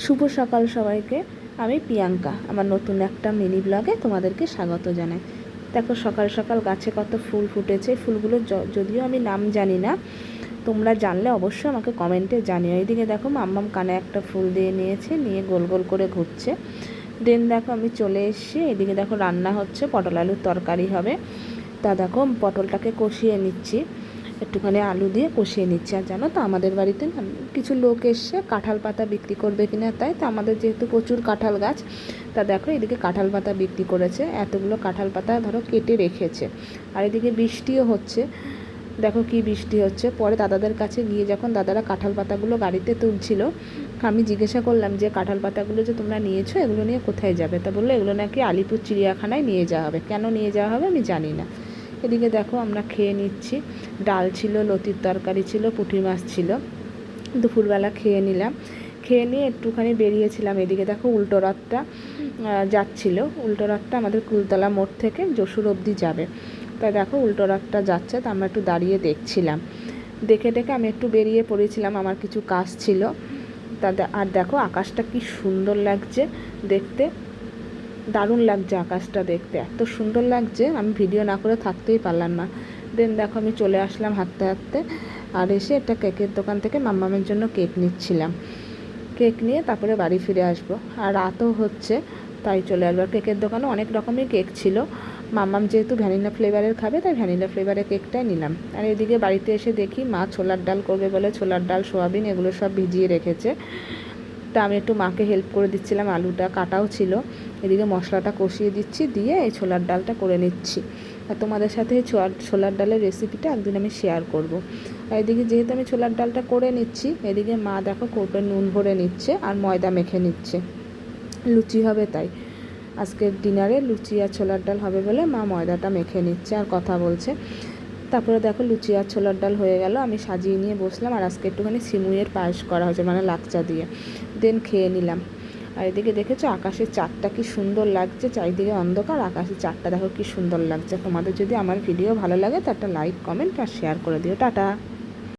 শুভ সকাল সবাইকে। আমি প্রিয়াঙ্কা, আমার নতুন একটা মিনি ব্লগে তোমাদেরকে স্বাগত জানাই। দেখো সকাল সকাল গাছে কত ফুল ফুটেছে। ফুলগুলো যদিও আমি নাম জানি না, তোমরা জানলে অবশ্যই আমাকে কমেন্টে জানিও। এইদিকে দেখো মাম্মাম কানে একটা ফুল দিয়ে নিয়েছে, নিয়ে গোল গোল করে ঘুরছে। দেন দেখো আমি চলে এসেছি, এদিকে দেখো রান্না হচ্ছে, পটল আলুর তরকারি হবে। তা দেখো পটলটাকে কষিয়ে নিচ্ছি, একটুখানি আলু দিয়ে কষিয়ে নিচ্ছি। আর জানো তো আমাদের বাড়িতে না কিছু লোক এসছে কাঁঠাল পাতা বিক্রি করবে কিনা, তাই তো আমাদের যেহেতু প্রচুর কাঁঠাল গাছ, তা দেখো এদিকে কাঁঠাল পাতা বিক্রি করেছে। এতগুলো কাঁঠাল পাতা ধরো কেটে রেখেছে। আর এদিকে বৃষ্টিও হচ্ছে, দেখো কি বৃষ্টি হচ্ছে। পরে দাদাদের কাছে গিয়ে যখন দাদারা কাঁঠাল পাতাগুলো গাড়িতে তুলছিল, আমি জিজ্ঞাসা করলাম যে কাঁঠাল পাতাগুলো যে তোমরা নিয়েছো এগুলো নিয়ে কোথায় যাবে। তা বললো এগুলো নাকি আলিপুর চিড়িয়াখানায় নিয়ে যাওয়া হবে। কেন নিয়ে যাওয়া হবে আমি জানি না। এদিকে দেখো আমরা খেয়ে নিচ্ছি, ডাল ছিল, লতির তরকারি ছিল, পুঁটি মাছ ছিল। দুপুরবেলা খেয়ে নিলাম, খেয়ে নিয়ে একটুখানি বেরিয়েছিলাম। এদিকে দেখো উল্টো রথটা যাচ্ছিলো। উল্টো রথটা আমাদের কুলতলা মোড় থেকে যশোর অবধি যাবে। তাই দেখো উল্টো রথটা যাচ্ছে, তা আমরা একটু দাঁড়িয়ে দেখছিলাম। দেখে আমি একটু বেরিয়ে পড়েছিলাম, আমার কিছু কাজ ছিল। আর দেখো আকাশটা কি সুন্দর লাগছে দেখতে, দারুণ লাগছে আকাশটা দেখতে, এত সুন্দর লাগছে আমি ভিডিও না করে থাকতেই পারলাম না। দেন দেখো আমি চলে আসলাম হাঁটতে হাঁটতে, আর এসে একটা কেকের দোকান থেকে মাম্মামের জন্য কেক নিচ্ছিলাম। কেক নিয়ে তারপরে বাড়ি ফিরে আসবো, আর রাতও হচ্ছে, তাই চলে আসবো। আর কেকের দোকানে অনেক রকমের কেক ছিল। মাম্মাম যেহেতু ভ্যানিলা ফ্লেভারের খাবে, তাই ভ্যানিলা ফ্লেভারের কেকটাই নিলাম। আর এদিকে বাড়িতে এসে দেখি মা ছোলার ডাল করবে বলে ছোলার ডাল, সোয়াবিন এগুলো সব ভিজিয়ে রেখেছে। তা আমি একটু মাকে হেল্প করে দিচ্ছিলাম, আলুটা কাটাও ছিল। এদিকে মশলাটা কষিয়ে দিচ্ছি, দিয়ে এই ছোলার ডালটা করে নিচ্ছি। আর তোমাদের সাথে এই ছোলার ডালের রেসিপিটা একদিন আমি শেয়ার করব। আর এদিকে যেহেতু আমি ছোলার ডালটা করে নিচ্ছি, এদিকে মা দেখো কৌটোয় নুন ভরে নিচ্ছে আর ময়দা মেখে নিচ্ছে, লুচি হবে তাই। আজকের ডিনারে লুচি আর ছোলার ডাল হবে বলে মা ময়দাটা মেখে নিচ্ছে আর কথা বলছে। তারপরে দেখো লুচি আর ছোলার ডাল হয়ে গেল, আমি সাজিয়ে নিয়ে বসলাম। আর আজকে একটুখানি সিমুইয়ের পায়েস করা হয়েছে, মানে লাকচা দিয়ে। দেন খেয়ে নিলাম। আর এদিকে দেখেছো আকাশের চাঁদটা কি সুন্দর লাগছে, চারিদিকে অন্ধকার, আকাশের চাঁদটা দেখো কি সুন্দর লাগছে। তোমাদের যদি আমার ভিডিও ভালো লাগে তো একটা লাইক, কমেন্ট আর শেয়ার করে দিও। টাটা।